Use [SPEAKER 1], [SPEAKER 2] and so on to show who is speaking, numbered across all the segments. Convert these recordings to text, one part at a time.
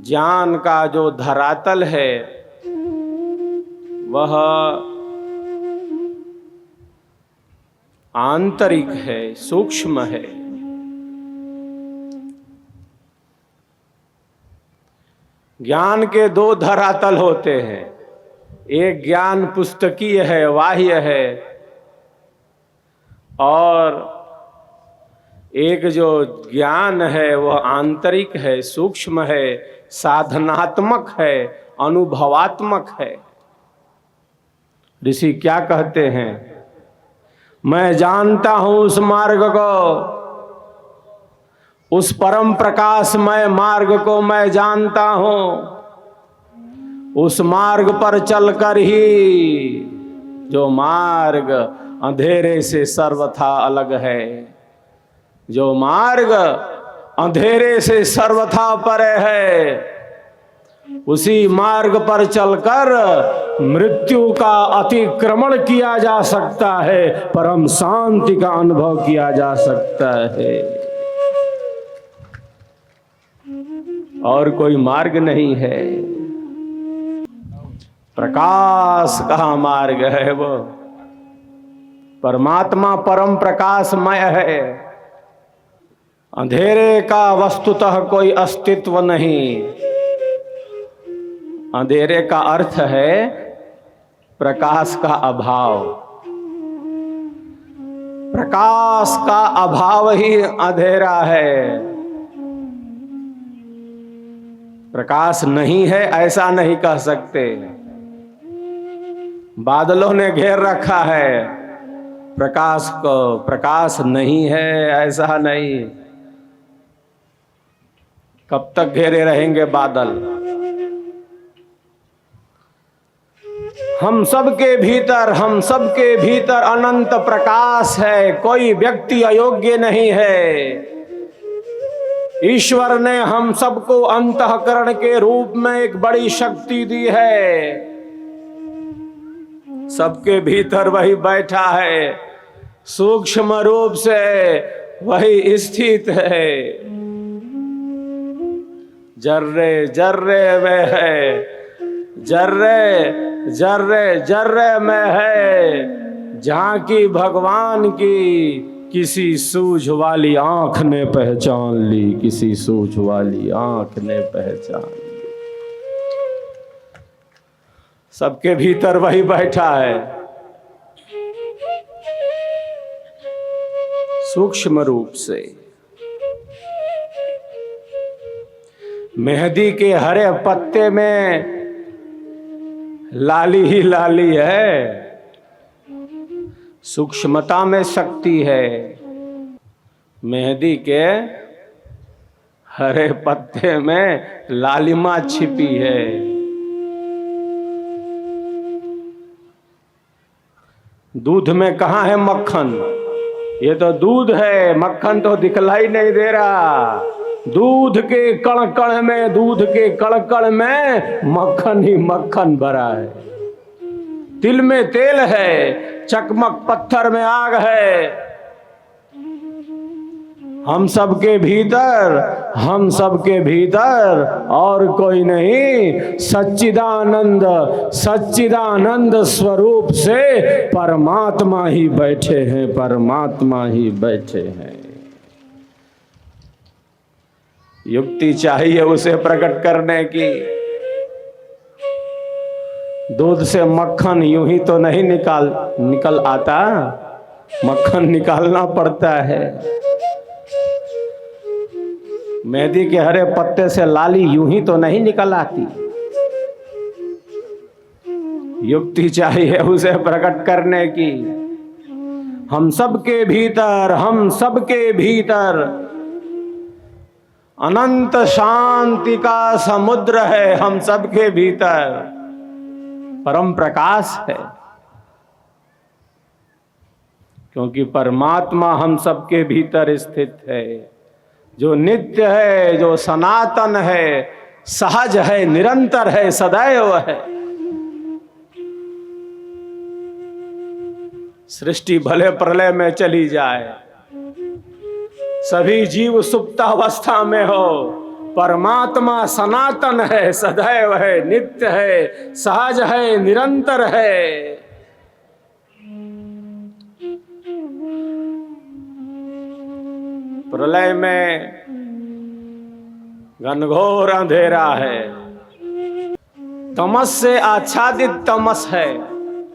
[SPEAKER 1] ज्ञान का जो धरातल है वह आंतरिक है, सूक्ष्म है। ज्ञान के दो धरातल होते हैं, एक ज्ञान पुस्तकीय है, बाह्य है, और एक जो ज्ञान है वह आंतरिक है, सूक्ष्म है, साधनात्मक है, अनुभवात्मक है। ऋषि क्या कहते हैं? मैं जानता हूं उस मार्ग को, उस परम प्रकाशमय मार्ग को मैं जानता हूं। उस मार्ग पर चलकर ही जो मार्ग अंधेरे से सर्वथा अलग है, जो मार्ग अंधेरे से सर्वथा परे है, उसी मार्ग पर चलकर मृत्यु का अतिक्रमण किया जा सकता है, परम शांति का अनुभव किया जा सकता है। और कोई मार्ग नहीं है। प्रकाश का मार्ग है वो। परमात्मा परम प्रकाशमय है। अंधेरे का वस्तुतः कोई अस्तित्व नहीं। अंधेरे का अर्थ है प्रकाश का अभाव। प्रकाश का अभाव ही अंधेरा है। प्रकाश नहीं है ऐसा नहीं कह सकते। बादलों ने घेर रखा है प्रकाश को, प्रकाश नहीं है ऐसा नहीं। कब तक घेरे रहेंगे बादल? हम सबके भीतर अनंत प्रकाश है। कोई व्यक्ति अयोग्य नहीं है। ईश्वर ने हम सबको अंतःकरण के रूप में एक बड़ी शक्ति दी है। सबके भीतर वही बैठा है, सूक्ष्म रूप से वही स्थित है। जर्रे जर्रे में है, जर्रे जर्रे जर्रे में है। झांकी भगवान की किसी सूझ वाली आंख ने पहचान ली, किसी सूझ वाली आंख ने पहचान ली। सबके भीतर वही बैठा है, सूक्ष्म रूप से। मेहंदी के हरे पत्ते में लाली ही लाली है। सूक्ष्मता में शक्ति है। मेहंदी के हरे पत्ते में लालिमा छिपी है। दूध में कहाँ है मक्खन? ये तो दूध है, मक्खन तो दिखलाई नहीं दे रहा। दूध के कण कण में, दूध के कण कण में मक्खन ही मक्खन भरा है। तिल में तेल है, चकमक पत्थर में आग है। हम सबके भीतर और कोई नहीं, सच्चिदानंद स्वरूप से परमात्मा ही बैठे हैं, परमात्मा ही बैठे हैं। युक्ति चाहिए उसे प्रकट करने की। दूध से मक्खन यूं ही तो नहीं निकल आता, मक्खन निकालना पड़ता है। मेहंदी के हरे पत्ते से लाली यूं ही तो नहीं निकल आती। युक्ति चाहिए उसे प्रकट करने की। हम सबके भीतर अनंत शांति का समुद्र है। हम सबके भीतर परम प्रकाश है, क्योंकि परमात्मा हम सबके भीतर स्थित है, जो नित्य है, जो सनातन है, सहज है, निरंतर है, सदैव है। सृष्टि भले प्रलय में चली जाए, सभी जीव सुप्तावस्था में हो, परमात्मा सनातन है, सदैव है, नित्य है, सहज है, निरंतर है। प्रलय में घनघोर अंधेरा है, तमस से आच्छादित तमस है।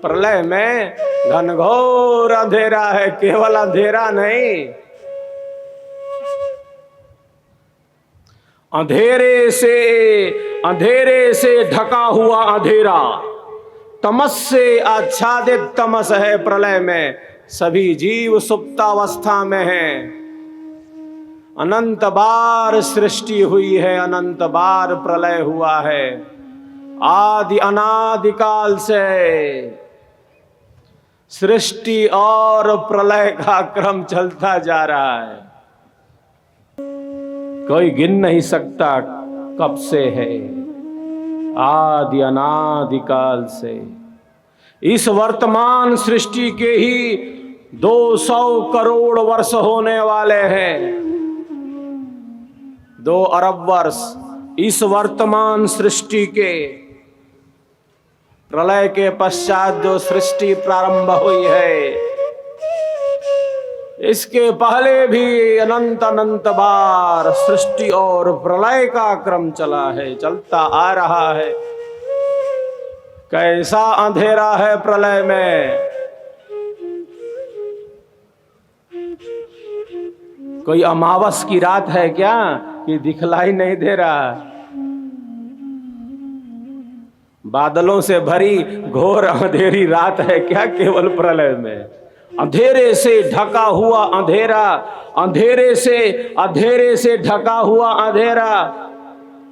[SPEAKER 1] प्रलय में घनघोर अंधेरा है, केवल अंधेरा नहीं, अंधेरे से ढका हुआ अंधेरा, तमस से आच्छादित तमस है। प्रलय में सभी जीव सुप्तावस्था में हैं। अनंत बार सृष्टि हुई है, अनंत बार प्रलय हुआ है। आदि अनादि काल से सृष्टि और प्रलय का क्रम चलता जा रहा है, कोई गिन नहीं सकता कब से है, आदि अनादि काल से। इस वर्तमान सृष्टि के ही 200 करोड़ वर्ष होने वाले हैं, 2 अरब वर्ष इस वर्तमान सृष्टि के। प्रलय के पश्चात जो सृष्टि प्रारंभ हुई है, इसके पहले भी अनंत अनंत बार सृष्टि और प्रलय का क्रम चला है, चलता आ रहा है। कैसा अंधेरा है प्रलय में, कोई अमावस की रात है क्या कि दिखलाई नहीं दे रहा? बादलों से भरी घोर अंधेरी रात है क्या केवल प्रलय में? अंधेरे से ढका हुआ अंधेरा, अंधेरे से ढका हुआ अंधेरा,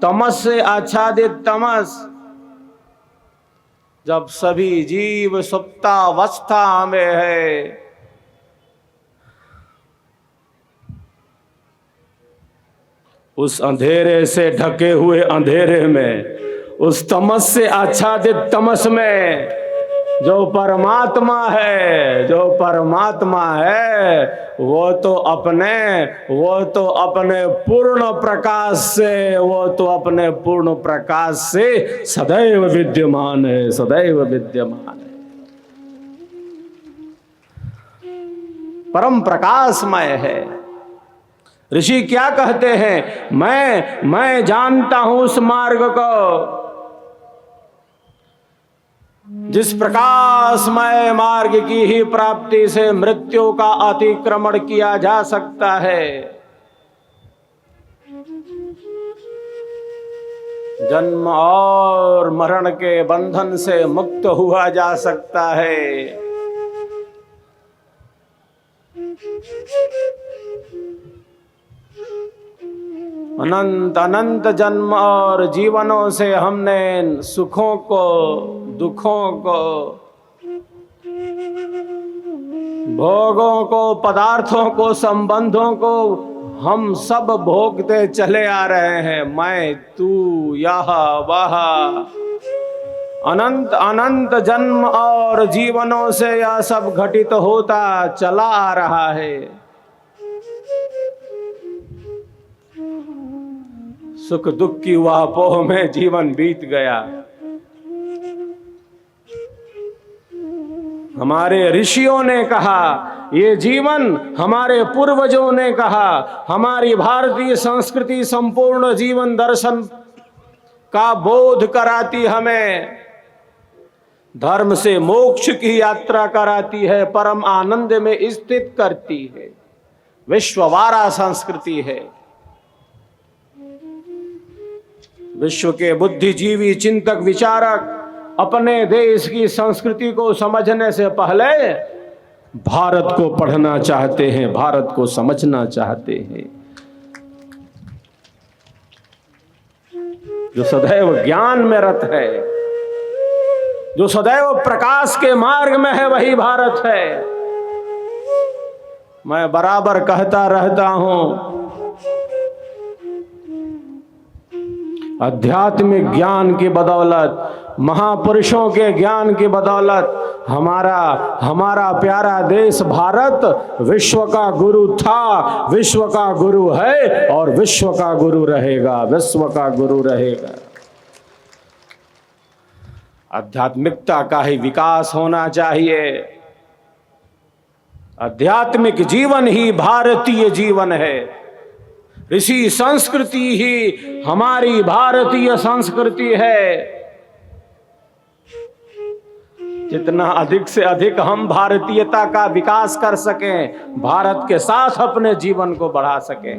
[SPEAKER 1] तमस से आच्छादित तमस। जब सभी जीव सुप्तावस्था में है, उस अंधेरे से ढके हुए अंधेरे में, उस तमस से आच्छादित तमस में जो परमात्मा है, जो परमात्मा है, वो तो अपने पूर्ण प्रकाश से, वो तो अपने पूर्ण प्रकाश से सदैव विद्यमान है, सदैव विद्यमान है, परम प्रकाशमय है। ऋषि क्या कहते हैं? मैं जानता हूं उस मार्ग को, जिस प्रकाशमय मार्ग की ही प्राप्ति से मृत्यु का अतिक्रमण किया जा सकता है, जन्म और मरण के बंधन से मुक्त हुआ जा सकता है। अनंत अनंत जन्म और जीवनों से हमने सुखों को, दुखों को, भोगों को, पदार्थों को, संबंधों को हम सब भोगते चले आ रहे हैं। मैं, तू, यह वह, अनंत अनंत जन्म और जीवनों से यह सब घटित होता चला आ रहा है। सुख दुख की वापोह में जीवन बीत गया। हमारे ऋषियों ने कहा, ये जीवन, हमारे पूर्वजों ने कहा, हमारी भारतीय संस्कृति संपूर्ण जीवन दर्शन का बोध कराती हमें, धर्म से मोक्ष की यात्रा कराती है, परम आनंद में स्थित करती है, विश्ववारा संस्कृति है। विश्व के बुद्धिजीवी, चिंतक, विचारक अपने देश की संस्कृति को समझने से पहले भारत को पढ़ना चाहते हैं, भारत को समझना चाहते हैं। जो सदैव ज्ञान में रत है, जो सदैव प्रकाश के मार्ग में है, वही भारत है। मैं बराबर कहता रहता हूं, आध्यात्मिक ज्ञान की बदौलत, महापुरुषों के ज्ञान की बदौलत हमारा प्यारा देश भारत विश्व का गुरु था, विश्व का गुरु है और विश्व का गुरु रहेगा, विश्व का गुरु रहेगा। आध्यात्मिकता का ही विकास होना चाहिए। आध्यात्मिक जीवन ही भारतीय जीवन है। ऋषि संस्कृति ही हमारी भारतीय संस्कृति है। जितना अधिक से अधिक हम भारतीयता का विकास कर सकें, भारत के साथ अपने जीवन को बढ़ा सकें।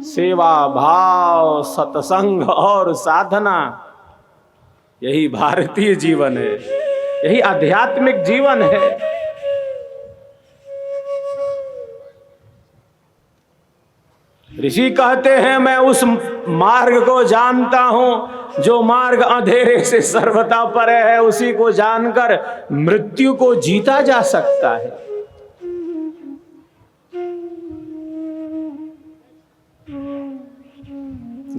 [SPEAKER 1] सेवा भाव, सत्संग और साधना, यही भारतीय जीवन है, यही आध्यात्मिक जीवन है। ऋषि कहते हैं मैं उस मार्ग को जानता हूं जो मार्ग अंधेरे से सर्वथा परे है। उसी को जानकर मृत्यु को जीता जा सकता है।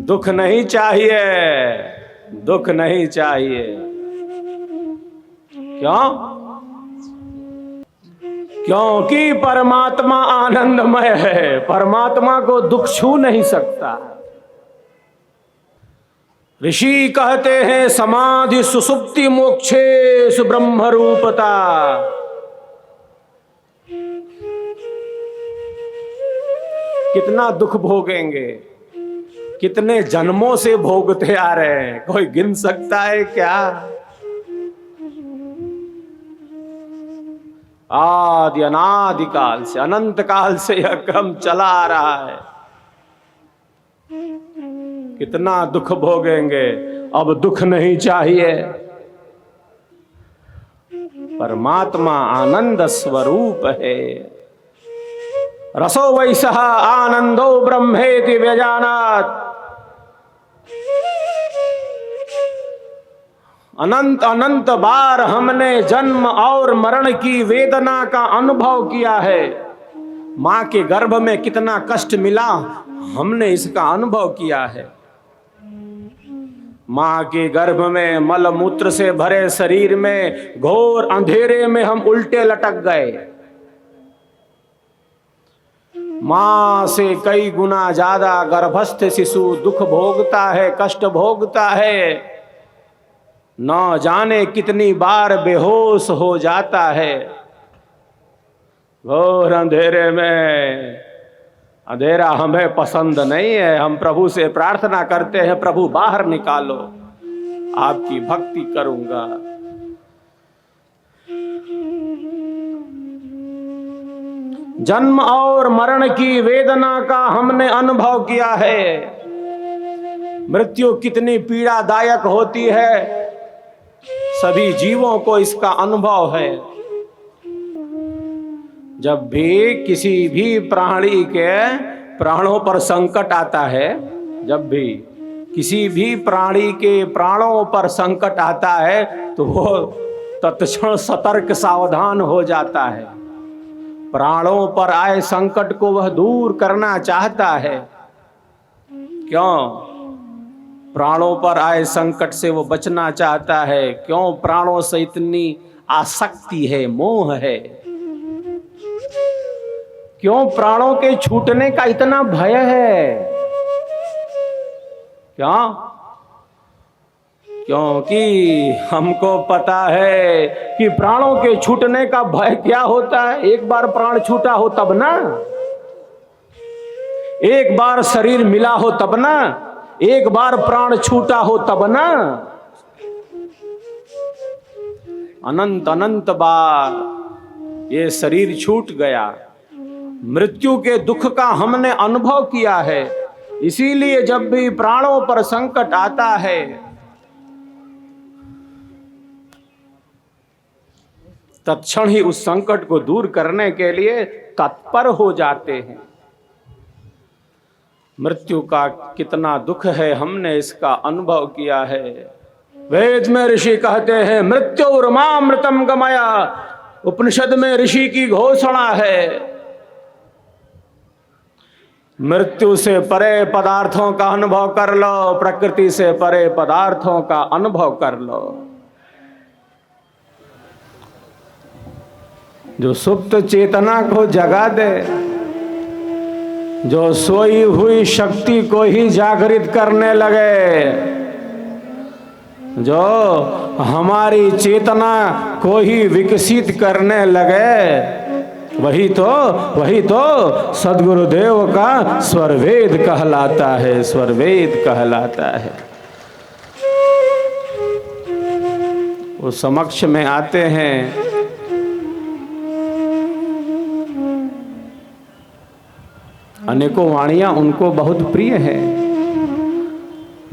[SPEAKER 1] दुख नहीं चाहिए, दुख नहीं चाहिए। क्यों? क्योंकि परमात्मा आनंदमय है, परमात्मा को दुख छू नहीं सकता। ऋषि कहते हैं समाधि सुसुप्ति मोक्षेषु ब्रह्म रूपता। कितना दुख भोगेंगे, कितने जन्मों से भोगते आ रहे हैं, कोई गिन सकता है क्या? आदि अनादि काल से, अनंत काल से यह क्रम चला आ रहा है। कितना दुख भोगेंगे, अब दुख नहीं चाहिए। परमात्मा आनंद स्वरूप है। रसो वैसः आनंदो ब्रह्मेति व्यजानात्। अनंत अनंत बार हमने जन्म और मरण की वेदना का अनुभव किया है। मां के गर्भ में कितना कष्ट मिला, हमने इसका अनुभव किया है। मां के गर्भ में मल मूत्र से भरे शरीर में घोर अंधेरे में हम उल्टे लटक गए। मां से कई गुना ज्यादा गर्भस्थ शिशु दुख भोगता है, कष्ट भोगता है। न जाने कितनी बार बेहोश हो जाता है। घोर अंधेरे में, अंधेरा हमें पसंद नहीं है। हम प्रभु से प्रार्थना करते हैं प्रभु बाहर निकालो, आपकी भक्ति करूंगा। जन्म और मरण की वेदना का हमने अनुभव किया है। मृत्यु कितनी पीड़ादायक होती है, सभी जीवों को इसका अनुभव है। जब भी किसी भी प्राणी के प्राणों पर संकट आता है, जब भी किसी भी प्राणी के प्राणों पर संकट आता है तो वो तत्क्षण सतर्क सावधान हो जाता है। प्राणों पर आए संकट को वह दूर करना चाहता है। क्यों? प्राणों पर आए संकट से वो बचना चाहता है। क्यों? प्राणों से इतनी आसक्ति है, मोह है। क्यों प्राणों के छूटने का इतना भय है? क्यों? क्योंकि हमको पता है कि प्राणों के छूटने का भय क्या होता है। एक बार प्राण छूटा हो तब ना, एक बार शरीर मिला हो तब ना, एक बार प्राण छूटा हो तब ना। अनंत अनंत बार ये शरीर छूट गया। मृत्यु के दुख का हमने अनुभव किया है। इसीलिए जब भी प्राणों पर संकट आता है, तत्क्षण ही उस संकट को दूर करने के लिए तत्पर हो जाते हैं। मृत्यु का कितना दुख है, हमने इसका अनुभव किया है। वेद में ऋषि कहते हैं मृत्युर्मामृतम गमया। उपनिषद में ऋषि की घोषणा है। मृत्यु से परे पदार्थों का अनुभव कर लो, प्रकृति से परे पदार्थों का अनुभव कर लो। जो सुप्त चेतना को जगा दे, जो सोई हुई शक्ति को ही जागृत करने लगे, जो हमारी चेतना को ही विकसित करने लगे, वही तो सद्गुरुदेव का स्वरवेद कहलाता है, स्वरवेद कहलाता है। वो समक्ष में आते हैं, अनेकों वाणियां उनको बहुत प्रिय है।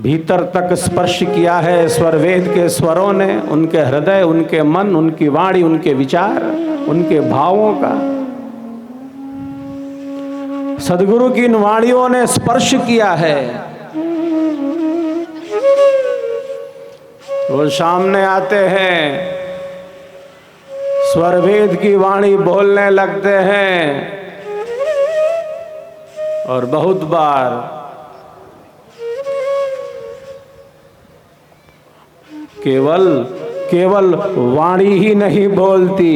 [SPEAKER 1] भीतर तक स्पर्श किया है स्वरवेद के स्वरों ने, उनके हृदय, उनके मन, उनकी वाणी, उनके विचार, उनके भावों का। सदगुरु की इन वाणियों ने स्पर्श किया है। वो सामने आते हैं, स्वरवेद की वाणी बोलने लगते हैं, और बहुत बार केवल वाणी ही नहीं बोलती,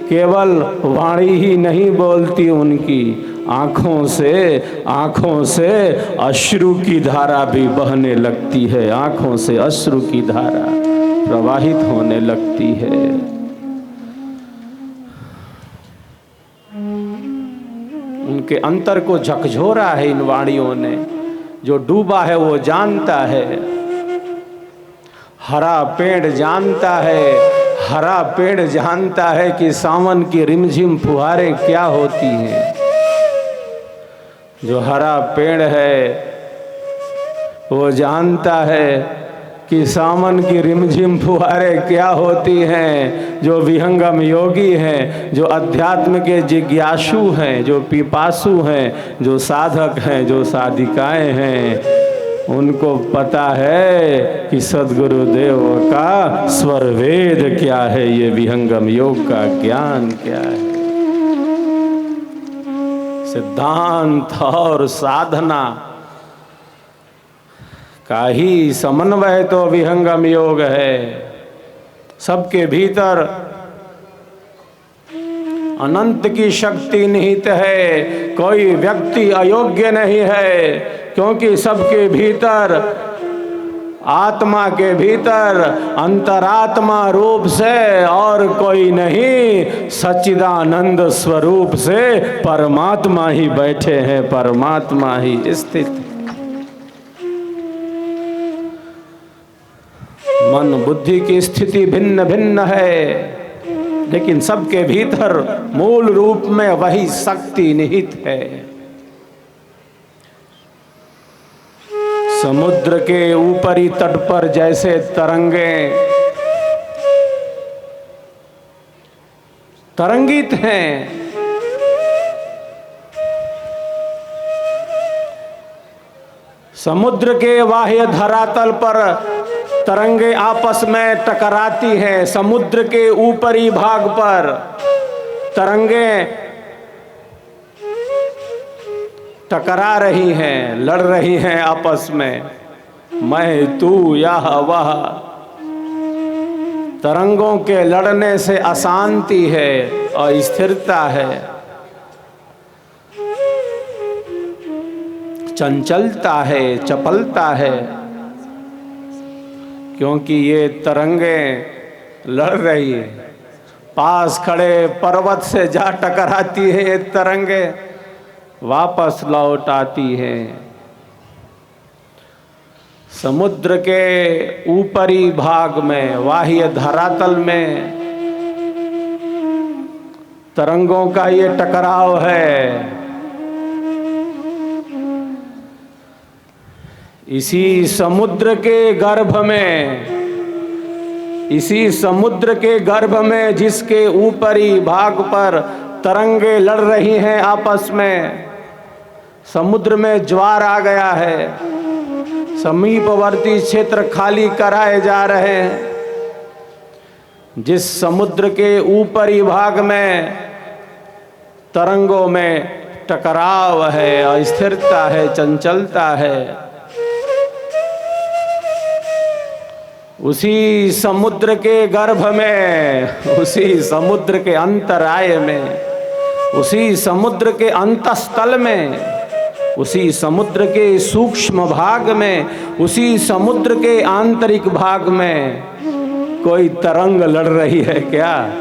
[SPEAKER 1] केवल वाणी ही नहीं बोलती, उनकी आंखों से अश्रु की धारा भी बहने लगती है, आंखों से अश्रु की धारा प्रवाहित होने लगती है। उनके अंतर को झकझोरा है इन वाणियों ने। जो डूबा है वो जानता है, हरा पेड़ जानता है, हरा पेड़ जानता है कि सावन की रिमझिम फुहारें क्या होती हैं। जो हरा पेड़ है वो जानता है कि सावन की रिमझिम फुहारें क्या होती हैं। जो विहंगम योगी हैं, जो अध्यात्म के जिज्ञासु हैं, जो पिपासु हैं, जो साधक हैं, जो साधिकाएं हैं, उनको पता है कि सद्गुरुदेव का स्वरवेद क्या है, ये विहंगम योग का ज्ञान क्या है। सिद्धांत और साधना का ही समन्वय तो विहंगम योग है। सबके भीतर अनंत की शक्ति निहित है, कोई व्यक्ति अयोग्य नहीं है, क्योंकि सबके भीतर, आत्मा के भीतर अंतरात्मा रूप से और कोई नहीं, सच्चिदानंद स्वरूप से परमात्मा ही बैठे हैं, परमात्मा ही स्थित है। मन बुद्धि की स्थिति भिन्न भिन्न है, लेकिन सबके भीतर मूल रूप में वही शक्ति निहित है। समुद्र के ऊपरी तट पर जैसे तरंगे तरंगित हैं, समुद्र के बाह्य धरातल पर तरंगे आपस में टकराती हैं, समुद्र के ऊपरी भाग पर तरंगे टकरा रही हैं, लड़ रही हैं आपस में, मैं तू यह वह। तरंगों के लड़ने से अशांति है और स्थिरता है, चंचलता है, चपलता है, क्योंकि ये तरंगे लड़ रही है। पास खड़े पर्वत से जा टकराती है ये तरंगे, वापस लौट आती है। समुद्र के ऊपरी भाग में, बाह्य धरातल में तरंगों का ये टकराव है। इसी समुद्र के गर्भ में, इसी समुद्र के गर्भ में जिसके ऊपरी भाग पर तरंगे लड़ रही हैं आपस में, समुद्र में ज्वार आ गया है, समीपवर्ती क्षेत्र खाली कराए जा रहे हैं। जिस समुद्र के ऊपरी भाग में तरंगों में टकराव है, अस्थिरता है, चंचलता है। उसी समुद्र के गर्भ में, उसी समुद्र के अंतराय में, उसी समुद्र के अंतस्थल में, उसी समुद्र के सूक्ष्म भाग में, उसी समुद्र के आंतरिक भाग में कोई तरंग लड़ रही है क्या?